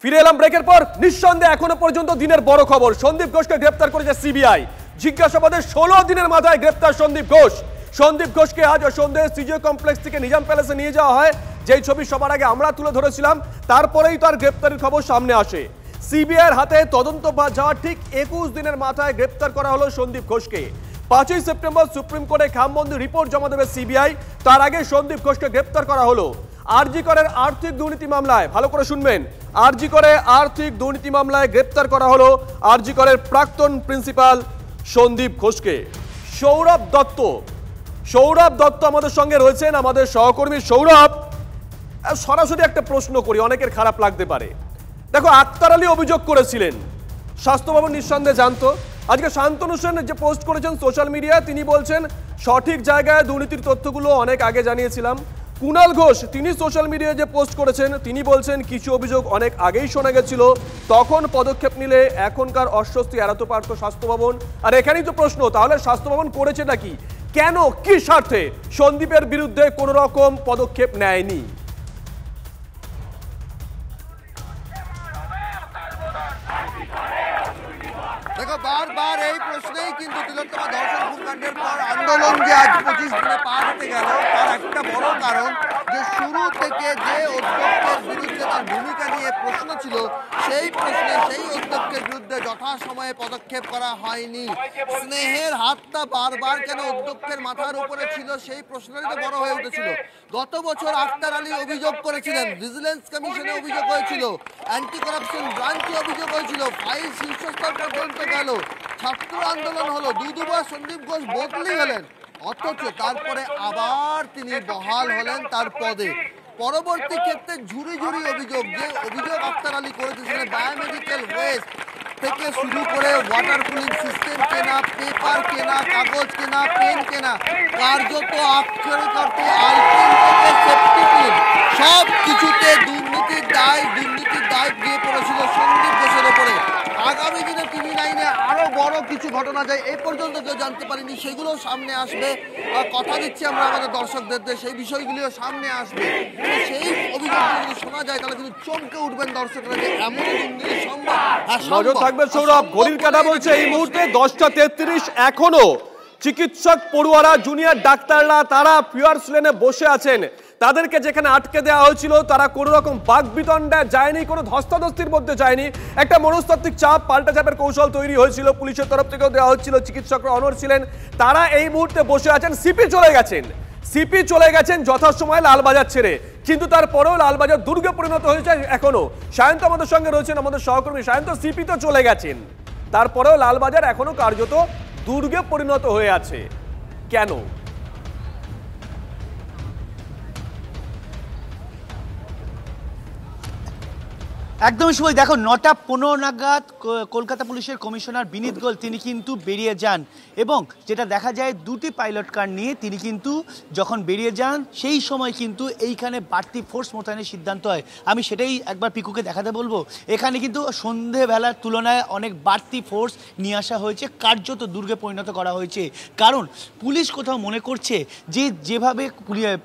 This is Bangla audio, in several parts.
ফিরে এলাম ব্রেকের পর। নিঃসন্দেহে এখনো পর্যন্ত দিনের বড় খবর, সন্দীপ ঘোষকে গ্রেপ্তার করেছে সিবিআই। জিজ্ঞাসাবাদের 16 দিনের মাথায় গ্রেপ্তার সন্দীপ ঘোষ। সন্দীপ ঘোষকে আজ সন্ধ্যায় সিজিও কমপ্লেক্স থেকে নিজাম প্যালেসে নিয়ে যাওয়া হয়, যেই ছবি সবার আগে আমরা তুলে ধরেছিলাম। তারপরেই তার গ্রেপ্তারের খবর সামনে আসে। সিবিআইয়ের হাতে তদন্ত যাওয়ার ঠিক 21 দিনের মাথায় গ্রেপ্তার করা হলো সন্দীপ ঘোষকে। 5ই সেপ্টেম্বর সুপ্রিম কোর্টে খামবন্দি রিপোর্ট জমা দেবে সিবিআই। তার আগে সন্দীপ ঘোষকে গ্রেপ্তার করা হলো আরজি করের আর্থিক দুর্নীতি মামলায়। ভালো করে শুনবেন, আরজি করে আর্থিক দুর্নীতি মামলায় গ্রেপ্তার করা হলো আরজি করের প্রাক্তন প্রিন্সিপাল সন্দীপ ঘোষকে। সৌরভ দত্ত আমাদের সঙ্গে রয়েছেন, আমাদের সহকর্মী। সৌরভ, সরাসরি একটা প্রশ্ন করি, অনেকের খারাপ লাগতে পারে। দেখো, আক্তার আলী অভিযোগ করেছিলেন, স্বাস্থ্য ভবন নিঃসন্দেহে জানতো। আজকে শান্তনু সেন যে পোস্ট করেছেন সোশ্যাল মিডিয়ায়, তিনি বলছেন সঠিক জায়গায় দুর্নীতির তথ্যগুলো অনেক আগে জানিয়েছিলাম। কুণাল ঘোষ তিনি সোশ্যাল মিডিয়ায় যে পোস্ট করেছেন, তিনি বলছেন কিছু অভিযোগ অনেক আগেই শোনা গেছিল, তখন পদক্ষেপ নিলে এখনকার অস্বস্তি এড়াতে পারত স্বাস্থ্য ভবন। আর এখানেই তো প্রশ্ন, তাহলে স্বাস্থ্য ভবন করেছে নাকি? কেন, কি স্বার্থে সন্দীপের বিরুদ্ধে কোনো রকম পদক্ষেপ নেয়নি? দেখো, বারবার এই প্রশ্নেই কিন্তু তিলোত্তমা ধর্ষণ খুনকাণ্ডের পর আন্দোলন যে আজ 25 দিনে পার হতে গেল, তার একটা বড় কারণ যে শুরু থেকে যে অধ্যক্ষের বিরুদ্ধে তার ভূমিকা নিয়ে প্রশ্ন ছিল, সেই প্রশ্নে সেই অধ্যক্ষের বিরুদ্ধে যথাসময়ে পদক্ষেপ করা হয়নি। স্নেহের হাতটা বারবার কেন অধ্যক্ষের মাথার উপরে ছিল, সেই প্রশ্নটাই তো বড় হয়ে উঠেছিল। গত বছর আক্তার আলী অভিযোগ করেছিলেন, ভিজিলেন্স কমিশনে অভিযোগ হয়েছিল, অ্যান্টি করাপশন ব্রাঞ্চে অভিযোগ হয়েছিল, ফাইল শীর্ষস্তর পর্যন্ত গেল, ছাত্র আন্দোলন হলো, দুবার সন্দীপ ঘোষ বদলি হলেন, অথচ তারপরে আবার তিনি বহাল হলেন তার পদে। পরবর্তী ক্ষেত্রে ঝুড়ি অভিযোগ, যে অভিযোগ আক্তার আলী করেছিলেন, বায়োমেডিক্যাল ওয়েস্ট থেকে শুরু করে ওয়াটার কুলিং সিস্টেম কেনা, পেপার কেনা, কাগজ কেনা, পেন কেনা, কার্যত আক্ষরিক অর্থে আইটেম থেকে সেফটি পিন, সব কিছুতে দুর্নীতির দায় দিয়ে পড়েছিল সন্দীপ ঘোষের ওপরে। আগামী দিনে টিভি নাইনে আরো বড় কিছু ঘটনা যায় এই পর্যন্ত কেউ জানতে পারেনি, সেগুলো সামনে আসবে। কথা দিচ্ছি আমরা আমাদের দর্শকদের, সেই বিষয়গুলিও সামনে আসবে। সেই অভিযোগগুলো যদি শোনা যায় তাহলে কিন্তু চমকে উঠবেন দর্শকরা, যে এমন দুর্নীতি সম্ভব। নজর থাকবে সৌরভ। ঘড়ির কাঁটা বলছে এই মুহূর্তে 10টা 33। এখনো চিকিৎসক পড়ুয়ারা, জুনিয়র ডাক্তাররা তারা পিয়ার্স লেনে বসে আছেন। তাদেরকে যেখানে আটকে দেওয়া হয়েছিল, তারা কোনো রকম বাকবিতণ্ডায় যায়নি, কোনো ধস্তাধস্তির মধ্যে যায়নি। একটা মনস্তাত্ত্বিক চাপ, পাল্টা চাপের কৌশল তৈরি হয়েছিল, পুলিশের তরফ থেকেও দেওয়া হচ্ছিল। চিকিৎসকরা অনড় ছিলেন, তারা এই মুহূর্তে বসে আছেন। সিপি চলে গেছেন যথাসময়ে লালবাজার ছেড়ে, কিন্তু তারপরেও লালবাজার দুর্গে পরিণত হয়েছে এখনো। সায়ন্ত আমাদের সঙ্গে রয়েছেন, আমাদের সহকর্মী সায়ন্ত। সিপি তো চলে গেছেন, তারপরেও লালবাজার এখনো কার্যত দুর্গে পরিণত হয়ে আছে, কেন? একদমই শুভ। দেখো, 9টা 15 নাগাদ কলকাতা পুলিশের কমিশনার বিনীত গোয়েল তিনি কিন্তু বেরিয়ে যান, এবং যেটা দেখা যায় দুটি পাইলট কার নিয়ে তিনি কিন্তু যখন বেরিয়ে যান, সেই সময় কিন্তু এইখানে বাড়তি ফোর্স মোতায়েনের সিদ্ধান্ত হয়। আমি সেটাই একবার পিকুকে দেখাতে বলবো। এখানে কিন্তু সন্ধেবেলার তুলনায় অনেক বাড়তি ফোর্স নিয়ে আসা হয়েছে, কার্যত দুর্গে পরিণত করা হয়েছে। কারণ পুলিশ কোথাও মনে করছে যে যেভাবে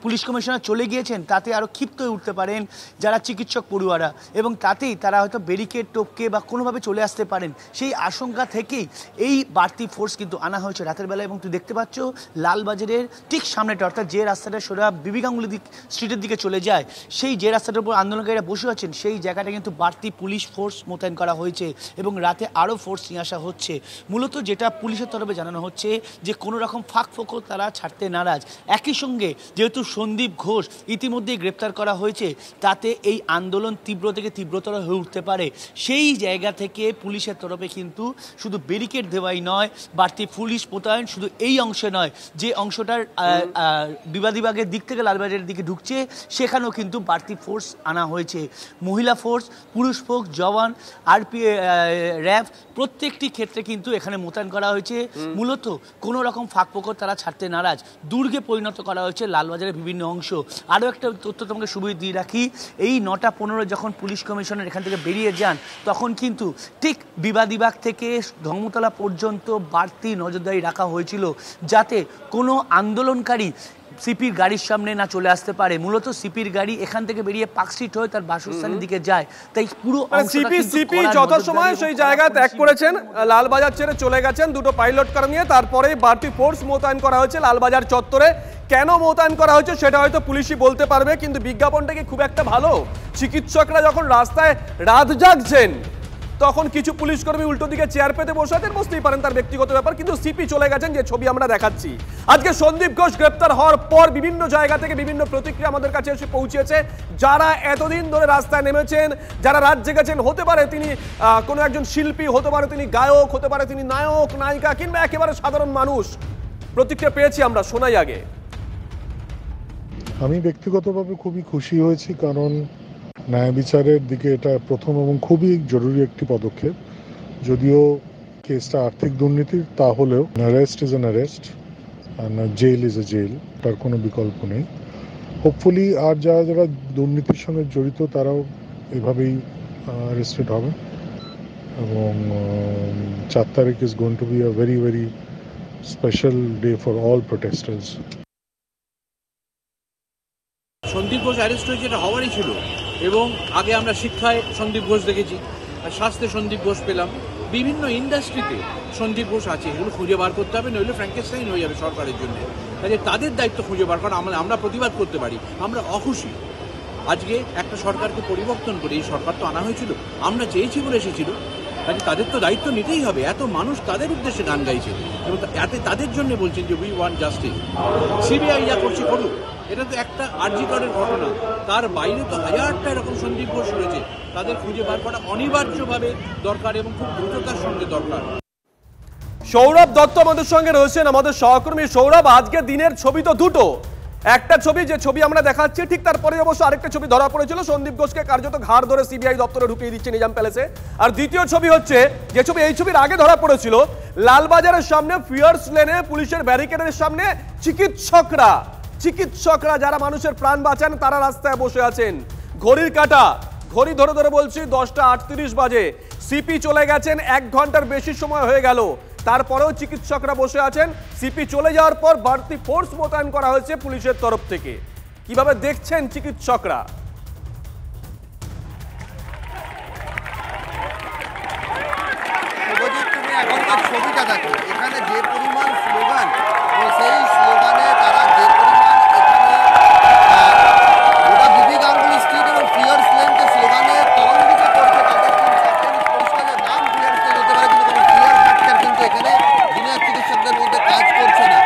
পুলিশ কমিশনার চলে গিয়েছেন, তাতে আরও ক্ষিপ্ত হয়ে উঠতে পারেন যারা চিকিৎসক পড়ুয়ারা, এবং তাতে তারা হয়তো ব্যারিকেড টপকে বা কোনোভাবে চলে আসতে পারেন। সেই আশঙ্কা থেকেই এই বাড়তি ফোর্স কিন্তু আনা হয়েছে রাতের বেলা। এবং তুই দেখতে পাচ্ছ লালবাজারের ঠিক সামনেটা, অর্থাৎ যে রাস্তাটা সোজা বিবি গাঙ্গুলি স্ট্রিটের দিকে চলে যায়, সেই যে রাস্তাটার উপর আন্দোলনকারীরা বসে আছেন, সেই জায়গাটা কিন্তু বাড়তি পুলিশ ফোর্স মোতায়েন করা হয়েছে, এবং রাতে আরও ফোর্স নিয়ে আসা হচ্ছে। মূলত যেটা পুলিশের তরফে জানানো হচ্ছে যে কোনো রকম ফাঁকফোকর তারা ছাড়তে নারাজ। একই সঙ্গে যেহেতু সন্দীপ ঘোষ ইতিমধ্যেই গ্রেপ্তার করা হয়েছে, তাতে এই আন্দোলন তীব্র থেকে তীব্রতর হয়ে উঠতে পারে। সেই জায়গা থেকে পুলিশের তরফে কিন্তু শুধু ব্যারিকেড দেওয়াই নয়, বাড়তি পুলিশ মোতায়েন শুধু এই অংশে নয়, যে অংশটার বিবাদীবাগের দিক থেকে লালবাজারের দিকে ঢুকছে, সেখানেও কিন্তু বাড়তি ফোর্স আনা হয়েছে। মহিলা ফোর্স, পুরুষ ফোর্স, জওয়ান, আরপি, র্যাব, প্রত্যেকটি ক্ষেত্রে কিন্তু এখানে মোতায়েন করা হয়েছে। মূলত কোনো রকম ফাঁকফোকর তারা ছাড়তে নারাজ। দুর্গে পরিণত করা হয়েছে লালবাজারের বিভিন্ন অংশ। আরও একটা তথ্য তোমাকে সুবিধা দিয়ে রাখি, এই 9টা 15 যখন পুলিশ কমিশনার এখান থেকে বেরিয়ে যান, তখন কিন্তু ঠিক বিবাদীবাগ থেকে ধর্মতলা পর্যন্ত বাড়তি নজরদারি রাখা হয়েছিল, যাতে কোনো আন্দোলনকারী সিপির গাড়ির সামনে না চলে আসতে পারে। মূলত সিপির গাড়ি এখান থেকে বেরিয়ে পার্কস্ট্রিট হয়ে তার বাসস্থানের দিকে যায়, তাই পুরো সিপি যথাসময়ে সেই জায়গা ত্যাগ করেছেন, লালবাজার ছেড়ে চলে গেছেন দুটো পাইলট কার নিয়ে। তারপরেই বাড়তি ফোর্স মোতায়েন করা হয়েছে লালবাজার চত্বরে। কেন মোতায়েন করা হয়েছে সেটা হয়তো পুলিশই বলতে পারবে, কিন্তু বিজ্ঞাপনটা কি খুব একটা ভালো? চিকিৎসকরা যখন রাস্তায় রাত জাগছেন তখন কিছু পুলিশ কর্মী উল্টো দিকে চেয়ার পেতে বসে আছেন, বুঝতেই পারেন তার ব্যক্তিগত ব্যাপার, কিন্তু সিপি চলে গেছেন, যে ছবি আমরা দেখাচ্ছি। আজকে সন্দীপ ঘোষ গ্রেপ্তার হওয়ার পর বিভিন্ন জায়গা থেকে বিভিন্ন প্রতিক্রিয়া আমাদের কাছে এসে পৌঁছেছে। যারা এতদিন ধরে রাস্তায় নেমেছেন, যারা রাত জেগেছেন, হতে পারে তিনি কোনো একজন শিল্পী, হতে পারে তিনি গায়ক, হতে পারে তিনি নায়ক নায়িকা, কিংবা একেবারে সাধারণ মানুষ, প্রতিক্রিয়া পেয়েছি আমরা। শোনাই আগে। আমি ব্যক্তিগতভাবে খুবই খুশি হয়েছি, কারণ ন্যায় বিচারের দিকে এটা প্রথম এবং খুবই জরুরি একটি পদক্ষেপ। যদিও কেসটা আর্থিক দুর্নীতির, তাহলেও arrest is an arrest, jail is a jail, তার কোনো বিকল্প নেই। হোপফুলি আর যারা যারা দুর্নীতির সঙ্গে জড়িত তারাও এভাবেই অ্যারেস্টেড হবে, এবং 4 তারিখ is going to be a very very special day for all protesters. Sandip Ghosh arrest হয়েছে, এটা হওয়ারই ছিল। এবং আগে আমরা শিক্ষায় সন্দীপ ঘোষ দেখেছি, স্বাস্থ্যে সন্দীপ ঘোষ পেলাম, বিভিন্ন ইন্ডাস্ট্রিতে সন্দীপ ঘোষ আছে, এগুলো খুঁজে বার করতে হবে, নইলে ফ্র্যাঙ্কেস্টাইন হয়ে যাবে সরকারের জন্য। কাজে তাদের দায়িত্ব খুঁজে বার করা। আমরা প্রতিবাদ করতে পারি, আমরা অখুশি। আজকে একটা সরকারকে পরিবর্তন করে এই সরকার তো আনা হয়েছিল, আমরা চেয়েছি বলে এসেছিল, কাজে তাদের তো দায়িত্ব নিতেই হবে। এত মানুষ তাদের উদ্দেশ্যে গান গাইছে এবং তাদের জন্য বলছেন যে উই ওয়ান্ট জাস্টিস। সিবিআই যা করছে করুক, এটা তো একটা আরজিকরের ঘটনা, তার বাইরে তো হাজারটা এরকম সন্দীপ ঘোষ রয়েছে, তাদের খুঁজে বার করা অনিবার্যভাবে দরকার এবং খুব দ্রুততার সঙ্গে দরকার। সৌরভ দত্ত আমাদের সঙ্গে রয়েছেন, আমাদের সহকর্মী। সৌরভ, আজকে দিনের ছবি তো দুটো, একটা ছবি যে ছবি আমরা দেখাচ্ছি, ঠিক তারপরে অবশ্য আরেকটা ছবি ধরা পড়েছিল, সন্দীপ ঘোষকে কার্যত ঘাড় ধরে সিবিআই দপ্তরে ঢুকিয়ে দিচ্ছে নিজাম প্যালেসে। আর দ্বিতীয় ছবি হচ্ছে যে ছবি এই ছবির আগে ধরা পড়েছিল, লালবাজারের সামনে ফিয়ার্স লেনে পুলিশের ব্যারিকেডের সামনে চিকিৎসকরা যারা মানুষের প্রাণ বাঁচান তারা রাস্তায় বসে আছেন। ঘড়ির কাঁটা, ঘড়ি ধরে ধরে বলছি 10টা 38 বাজে। সিপি চলে গেছেন, 1 ঘন্টার বেশি সময় হয়ে গেল, তারপরেও চিকিৎসকরা বসে আছেন। সিপি চলে যাওয়ার পর বাড়তি ফোর্স মোতায়েন করা হয়েছে পুলিশের তরফ থেকে। কিভাবে দেখছেন চিকিৎসকরা? তুমি এখনকার ছবিটা দেখো, এখানে যে পরিমাণ স্লোগান, সেই স্লোগানে তারা যে পরিমাণ এখানে বিবি গাঙ্গুলি স্ট্রিট এবং ফিয়ার্স লেনকে স্লোগানে তরঙ্গিত করছে, তাদের পরিষ্কার নাম ফিয়ার্স লেন হতে পারে, কিন্তু কোনো ফিয়ার ফ্যাক্টর কিন্তু এখানে জুনিয়র চিকিৎসকদের মধ্যে কাজ করছে না।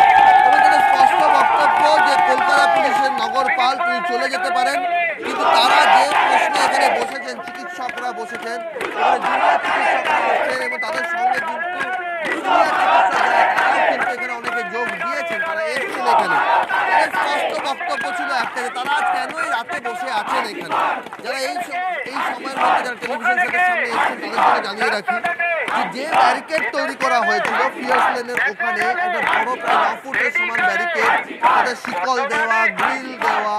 এবং তাদের স্পষ্ট বক্তব্য যে কলকাতা পুলিশের নগরপাল তিনি চলে যেতে পারেন, কিন্তু তারা যে প্রশ্নে এখানে বসেছেন, চিকিৎসকরা বসেছেন, এখানে জুনিয়র চিকিৎসকরা বসছেন এবং তাদের সঙ্গে কিন্তু সিনিয়র চিকিৎসকরা তারাও কিন্তু এখানে অনেকে যোগ দিয়েছেন, তারা এসছেন এখানে। তাদের স্পষ্ট বক্তব্য ছিল একটাই, তারা আজ কেনই রাতে বসে আছেন এখানে। যারা এই সময়ের মধ্যে যারা টেলিভিশন সেটের সামনে এসছেন তাদের জন্য জানিয়ে রাখি যে ব্যারিকেড তৈরি করা হয়েছিল ফিয়ার্স লেনের ওখানে, একটা বড় প্রায় 9 ফুটের সমান ব্যারিকেড, তাদের শিকল দেওয়া, গ্রিল দেওয়া,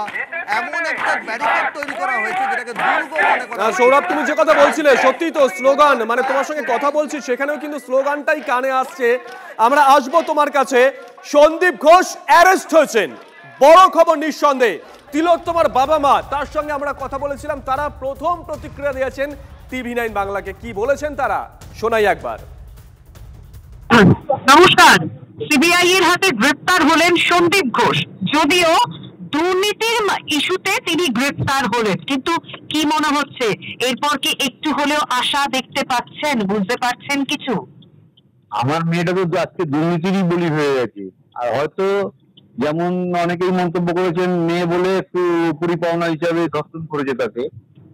এমন একটা ব্যারিকেড তৈরি করা হয়েছে যেটাকে দুর্গ মনে করা। সৌরভ, তুমি যে কথা বলছিলে সত্যি তো, স্লোগান, মানে তোমার সঙ্গে কথা বলছি সেখানেও কিন্তু স্লোগানটাই কানে আসছে। আমরা আসবো তোমার কাছে। সন্দীপ ঘোষ অ্যারেস্ট হয়েছেন, বড় খবর নিঃসন্দেহে। তিলক তোমার বাবা মা, তার সঙ্গে আমরা কথা বলেছিলাম, তারা প্রথম প্রতিক্রিয়া দিয়েছেন TV9 বাংলাকে। কি বলেছেন তারা, শোনাই একবার। নমস্কার। সিবিআই এর হাতে গ্রেপ্তার হলেন সন্দীপ ঘোষ। যদিও দুর্নীতির ইস্যুতে তিনি গ্রেপ্তার হলেন, কিন্তু কি মনে হচ্ছে এরপর কি একটু হলেও আশা দেখতে পাচ্ছেন, বুঝতে পারছেন কিছু? আমার মেয়েটা তো আজকে দুর্নীতিরই বলি হয়ে গেছে। আর হয়তো যেমন অনেকেই মন্তব্য করেছেন মেয়ে বলে একটু পুরি পাওনা হিসাবে ধর্ষণ করেছে তাকে,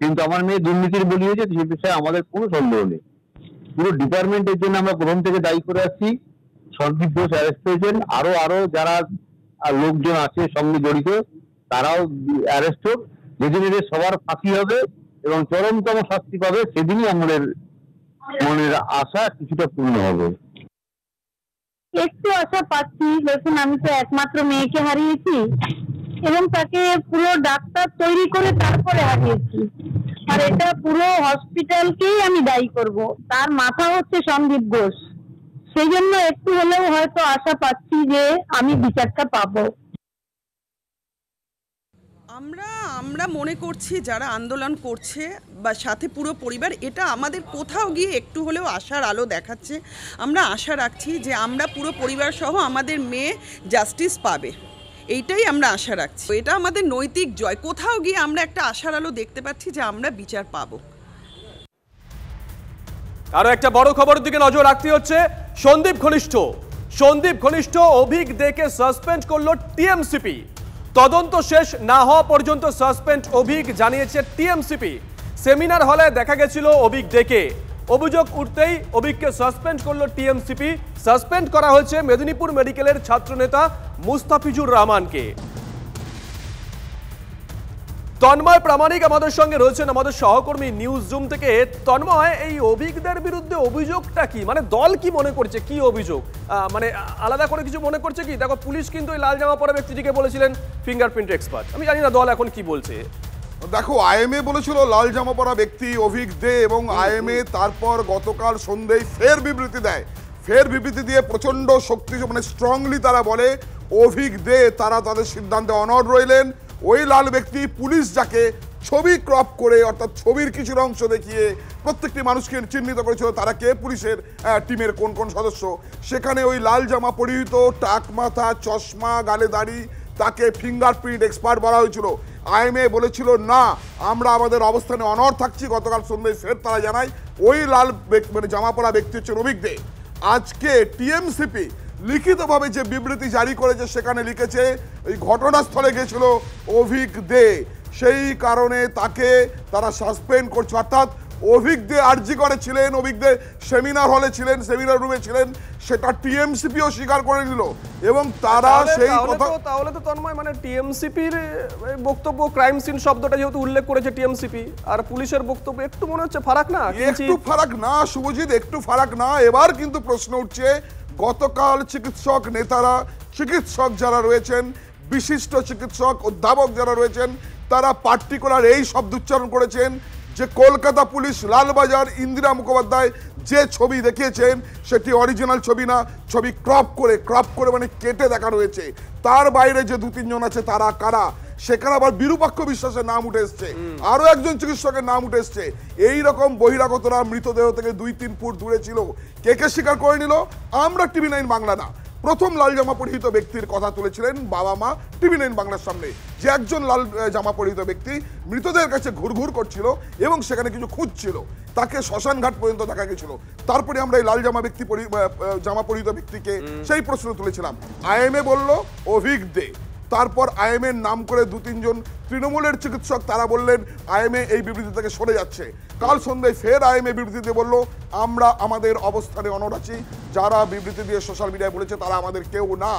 কিন্তু আমার মেয়ে দুর্নীতির বলি হয়েছে, সে বিষয়ে আমাদের কোনো সন্দেহ নেই। পুরো ডিপার্টমেন্টের জন্য আমরা প্রথম থেকে দায়ী করে আসছি। সন্দীপ ঘোষ অ্যারেস্ট হয়েছেন, আরো যারা লোকজন আছে সঙ্গে জড়িত তারাও অ্যারেস্ট হোক। যেদিন এদের সবার ফাঁসি হবে এবং চরমতম শাস্তি পাবে, সেদিনই আমাদের মনের আশা কিছুটা পূর্ণ হবে। একটু আশা পাচ্ছি, দেখুন আমি তো একমাত্র মেয়েকে হারিয়েছি এবং তাকে পুরো ডাক্তার তৈরি করে তারপরে হারিয়েছি, আর এটা পুরো হসপিটালকেই আমি দায়ী করব। তার মাথা হচ্ছে সন্দীপ ঘোষ, সেই জন্য একটু হলেও হয়তো আশা পাচ্ছি যে আমি বিচারটা পাবো। আমরা মনে করছি যারা আন্দোলন করছে বা সাথে পুরো পরিবার, এটা আমাদের কোথাও গিয়ে একটু হলেও আশার আলো দেখাচ্ছে। আমরা আশা রাখছি যে আমরা পুরো পরিবার সহ আমাদের মেয়ে জাস্টিস পাবে, এইটাই আমরা আশা রাখছি। এটা আমাদের নৈতিক জয়। কোথাও গিয়ে আমরা একটা আশার আলো দেখতে পাচ্ছি যে আমরা বিচার পাবো। আরো একটা বড় খবরের দিকে নজর রাখতে হচ্ছে। সন্দীপ ঘনিষ্ঠ অভিক দেকে সাসপেন্ড করলো টিএমসিপি। তদন্ত শেষ না হওয়া পর্যন্ত সাসপেন্ড অভিক, জানিয়েছে টিএমসিপি। সেমিনার হলে দেখা গেছিল অভিক দেকে। অভিযোগ উঠতেই অভিককে সাসপেন্ড করলো টিএমসিপি। সাসপেন্ড করা হয়েছে মেদিনীপুর মেডিকেলের ছাত্রনেতা মুস্তাফিজুর রহমানকে। তন্ময় প্রামাণিক আমাদের সঙ্গে রয়েছেন, আমাদের সহকর্মী নিউজ জুম থেকে। তন্ময়, এই অভিজ্ঞদের বিরুদ্ধে অভিযোগটা কি? মানে দল কি মনে করছে, কি অভিযোগ? মানে আলাদা করে কিছু মনে করছে কি? দেখো, পুলিশ কিন্তু এই লাল জামা পরা ব্যক্তিটিকে বলেছিলেন ফিঙ্গারপ্রিন্ট এক্সপার্ট। আমি জানি না দল এখন কি বলছে। দেখো, আইএমএ বলেছিল লাল জামা পরা ব্যক্তি অভিক দে, এবং আইএমএ তারপর গতকাল সন্ধ্যায় ফের বিবৃতি দেয়। ফের বিবৃতি দিয়ে প্রচন্ড শক্তি, মানে স্ট্রংলি তারা বলে অভিক দে তারা তাদের সিদ্ধান্তে অনড় রইলেন। ওই লাল ব্যক্তি পুলিশ যাকে ছবি ক্রপ করে, অর্থাৎ ছবির কিছুটা অংশ দেখিয়ে প্রত্যেকটি মানুষকে চিহ্নিত করেছিল তারা কে, পুলিশের টিমের কোন কোন সদস্য, সেখানে ওই লাল জামা পরিহিত, টাক মাথা, চশমা, গালে দাড়ি, তাকে ফিঙ্গারপ্রিন্ট এক্সপার্ট বলা হয়েছিল। আইএমএ বলেছিল না, আমরা আমাদের অবস্থানে অনড় থাকছি। গতকাল সন্ধ্যায় ফের তারা জানায় ওই লাল মানে জামা পরা ব্যক্তি হচ্ছে অভিক দে। আজকে টিএমসিপি লিখিতভাবে যে বিবৃতি জারি করেছে সেখানে লিখেছে এই ঘটনাস্থলে গেছিল অভিক দে, সেই কারণে তাকে তারা সাসপেন্ড করছে। অর্থাৎ অভিক দে আরজি করে ছিলেন, অভিক দে সেমিনার হলে ছিলেন, সেমিনার রুমে ছিলেন, সেটা টিএমসিপিও স্বীকার করে নিল। এবং তারা সেই কথা, তাহলে তো তন্ময় মানে টিএমসিপির বক্তব্য, ক্রাইম সিন শব্দটা যেহেতু উল্লেখ করেছে টিএমসিপি, আর পুলিশের বক্তব্য একটু মনে হচ্ছে ফারাক না? একটু ফারাক না শুভজিৎ, একটু ফারাক না। এবার কিন্তু প্রশ্ন উঠছে, গতকাল চিকিৎসক নেতারা, চিকিৎসক যারা রয়েছেন, বিশিষ্ট চিকিৎসক অধ্যাপক যারা রয়েছেন, তারা পার্টিকুলার এই শব্দ উচ্চারণ করেছেন যে কলকাতা পুলিশ লালবাজার ইন্দিরা মুখোপাধ্যায় যে ছবি দেখিয়েছেন সেটি অরিজিনাল ছবি না, ছবি ক্রপ করে মানে কেটে দেখানো হয়েছে। তার বাইরে যে 2-3 জন আছে তারা কারা, সেখানে আবার বিরূপাক্ষ বিশ্বাসের নাম উঠে এসছে, আরো একজন চিকিৎসকের নাম উঠে এসছে। এইরকম বহিরাগতরা মৃতদেহ থেকে 2-3 ফুট দূরে ছিল। কে স্বীকার করে নিল? আমরা TV9 বাংলা না, প্রথম লাল জামা পরিহিত ব্যক্তির কথা তুলেছিলেন বাবা মা TV9 বাংলার সামনে, যে একজন লাল জামা পরিহিত ব্যক্তি মৃতদেহের কাছে ঘুরঘুর করছিল এবং সেখানে কিছু খুঁজছিল, তাকে শ্মশান ঘাট পর্যন্ত দেখা গেছিল। তারপরে আমরা এই লাল জামা পরিহিত ব্যক্তিকে সেই প্রশ্ন তুলেছিলাম। আইএমএ বলল অভিক দে। তারপর আইএমএর নাম করে 2-3 জন তৃণমূলের চিকিৎসক তারা বললেন আইএমএ এই বিবৃতি থেকে সরে যাচ্ছে। কাল সন্ধ্যায় ফের আইএমএ বিবৃতিতে বলল আমরা আমাদের অবস্থানে অনড় আছি, যারা বিবৃতি দিয়ে সোশ্যাল মিডিয়ায় বলেছে তারা আমাদের কেউ না,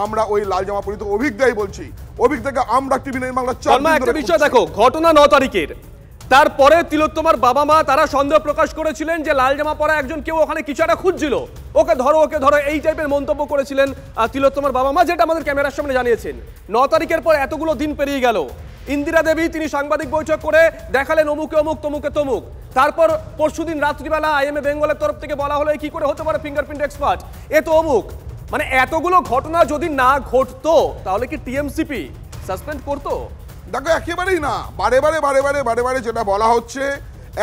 আমরা ওই লাল জামা পরিহিত অভিক দেই বলছি। অভিক থেকে আমরা TV9 বাংলা একটা বিষয় দেখো, ঘটনা 9 তারিখের, তারপরে তিলোত্তমার বাবা মা তারা সন্দেহ প্রকাশ করেছিলেন যে লাল জামা পরা একজন কেউ ওখানে কিছু একটা খুঁজছিল, ওকে ধরো, এই টাইপের মন্তব্য করেছিলেন তিলোত্তমার বাবা মা, যেটা আমাদের ক্যামেরার সামনে জানিয়েছেন। 9 তারিখের পর এতগুলো দিন পেরিয়ে গেল, ইন্দিরা দেবী তিনি সাংবাদিক বৈঠক করে দেখালেন অমুকে অমুক, তমুকে তমুক। তারপর পরশুদিন রাত্রিবেলা আইএমএ বেঙ্গলের তরফ থেকে বলা হলো কি করে হতে পারে ফিঙ্গারপ্রিন্ট এক্সপার্ট, এ তো অমুক। মানে এতগুলো ঘটনা যদি না ঘটতো তাহলে কি টিএমসিপি সাসপেন্ড করতো? দেখো, একেবারেই না। বারে যেটা বলা হচ্ছে,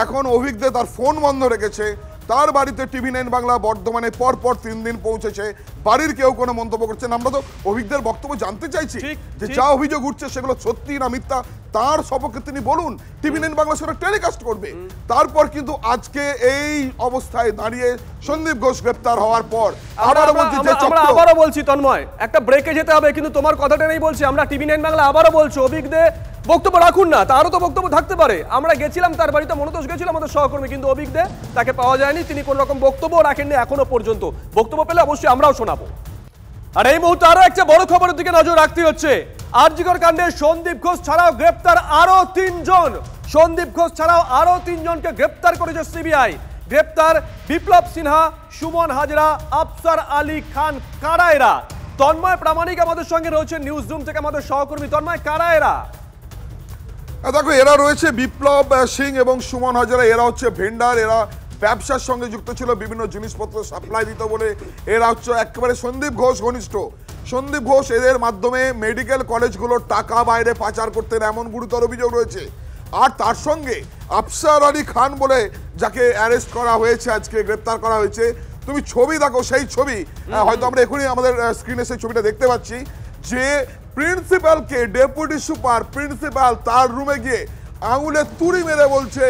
এখন অভিক দে তার ফোন বন্ধ রেখেছে, তার বাড়িতে TV9 বাংলা বর্ধমানে পরপর 3 দিন পৌঁছেছে, বাড়ির কেউ কোনো মন্তব্য করছে না। আমরা তো অভিকদের বক্তব্য জানতে চাইছি যে যা অভিযোগ উঠছে সেগুলো সত্যি না মিথ্যা, তার সপক্ষে তিনি বলুন, TV9 বাংলা সেটা টেলিকাস্ট করবে। তারপর কিন্তু আজকে এই অবস্থায় দাঁড়িয়ে সন্দীপ ঘোষ গ্রেপ্তার হওয়ার পর আবারও বলছি তন্ময়, একটা ব্রেকে যেতে হবে, কিন্তু তোমার কথাটা নেই বলছি, আমরা TV9 বাংলা আবারও বলছি অভিক দে বক্তব্য রাখুন না, তারও তো বক্তব্য থাকতে পারে। আমরা গেছিলাম তার বাড়িতে, মনোতোষ গেছিল আমাদের সহকর্মী, কিন্তু অভিক দে তাকে পাওয়া যায়নি, তিনি কোন রকম বক্তব্য রাখেননি এখনো পর্যন্ত। বক্তব্য পেলে অবশ্যই আমরাও শোনাবো। আর এই মুহূর্তে আরো একটা বড় খবরের দিকে নজর রাখতে হচ্ছে। আরজিকর কাণ্ডে সন্দীপ ঘোষ ছাড়াও গ্রেপ্তার আরো 3 জন। সন্দীপ ঘোষ ছাড়াও আরো 3 জনকে গ্রেপ্তার করেছে সিবিআই। গ্রেপ্তার বিপ্লব সিনহা, সুমন হাজরা, আফসার আলী খান। কারা এরা? তন্ময় প্রামাণিক আমাদের সঙ্গে রয়েছে নিউজ রুম থেকে, আমাদের সহকর্মী। তন্ময়, কারা এরা? দেখো, এরা রয়েছে বিপ্লব সিং এবং সুমন হাজরা। এরা হচ্ছে ভেন্ডার, এরা ব্যবসার সঙ্গে যুক্ত ছিল, বিভিন্ন জিনিসপত্র সাপ্লাই দিত বলে এরা হচ্ছে একেবারে সন্দীপ ঘোষ ঘনিষ্ঠ। সন্দীপ ঘোষ এদের মাধ্যমে মেডিকেল কলেজগুলোর টাকা বাইরে পাচার করতেন, এমন গুরুতর অভিযোগ রয়েছে। আর তার সঙ্গে আফসার আলী খান বলে যাকে অ্যারেস্ট করা হয়েছে, আজকে গ্রেপ্তার করা হয়েছে, তুমি ছবি দেখো, সেই ছবি হয়তো আমরা এখনই আমাদের স্ক্রিনে সেই ছবিটা দেখতে পাচ্ছি, যে প্রিন্সিপালকে, ডেপুটি সুপার প্রিন্সিপাল তার রুমে গিয়ে আঙুলে তুড়ি মেরে বলছে,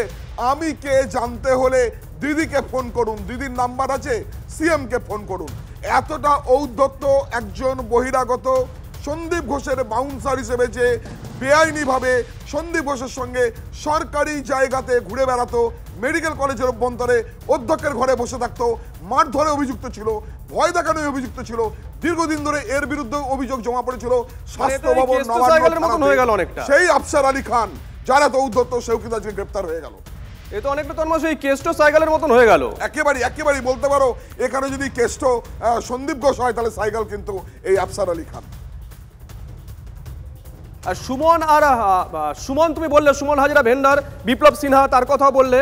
আমি কে জানতে হলে দিদিকে ফোন করুন, দিদির নাম্বার আছে, সিএম কে ফোন করুন। এতটা ঔদ্ধত্য একজন বহিরাগত সন্দীপ ঘোষের বাউন্সার হিসেবে যে বেআইনিভাবে সন্দীপ ঘোষের সঙ্গে সরকারি জায়গাতে ঘুরে বেড়াতো, মেডিকেল কলেজের অভ্যন্তরে অধ্যক্ষের ঘরে বসে থাকতো, মারধরে অভিযুক্ত ছিল, ভয় দেখানোয় অভিযুক্ত ছিল, দীর্ঘদিন ধরে এর বিরুদ্ধে অভিযোগ জমা পড়েছিল স্বাস্থ্য ভবন সেই আফসার আলী খান, যার এত ঔদ্ধত্য, সেও কিন্তু আজকে গ্রেপ্তার হয়ে গেল। এ তো অনেকটা তন্ময় সেই কেষ্ট সাইকেলের মতন হয়ে গেল। একেবারেই বলতে পারো, এখানে যদি কেষ্ট সন্দীপ ঘোষ হয় তাহলে সাইকেল কিন্তু এই আফসার আলী খান। আর সুমন তুমি বললে, সুমন হাজরা ভেন্ডার, বিপ্লব সিনহা তার কথাও বললে,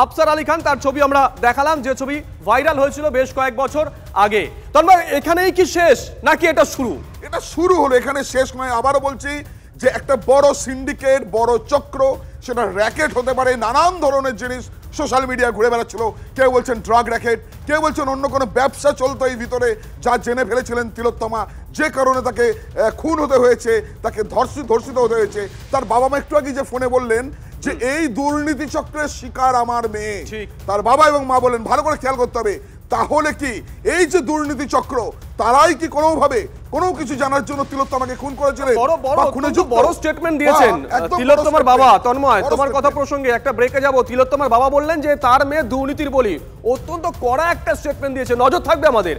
আফসার আলী খান তার ছবি আমরা দেখালাম, যে ছবি ভাইরাল হয়েছিল বেশ কয়েক বছর আগে। তন্ময় এখানেই কি শেষ নাকি এটা শুরু? এটা শুরু হলো, এখানে শেষ নয়। আবারও বলছি যে একটা বড় সিন্ডিকেট, বড় চক্র, সেটা র্যাকেট হতে পারে, নানান ধরনের জিনিস সোশ্যাল মিডিয়া ঘুরে বেড়াচ্ছিল। কেউ বলছেন ড্রাগ র্যাকেট, কেউ বলছেন অন্য কোনো ব্যবসা চলতো এই ভিতরে, যা জেনে ফেলেছিলেন তিলোত্তমা, যে কারণে তাকে খুন হতে হয়েছে, তাকে ধর্ষিত হতে হয়েছে। তার বাবা মা একটু আগে যে ফোনে বললেন যে এই দুর্নীতি চক্রের শিকার আমার মেয়ে, তার বাবা এবং মা বলেন, ভালো করে খেয়াল করতে হবে, তাহলে কি এই যে দুর্নীতি চক্র, তারাই কি কোনোভাবে কোনো কিছু জানার জন্য তিলোত্তমাকে খুন করেছিলেন? বড় স্টেটমেন্ট দিয়েছেন তিলোত্তমার বাবা। তন্ময়, তোমার কথা প্রসঙ্গে একটা ব্রেকে যাব। তিলোত্তমার বাবা বললেন যে তার মেয়ে দুর্নীতির বলি, অত্যন্ত কড়া একটা স্টেটমেন্ট দিয়েছে, নজর থাকবে আমাদের।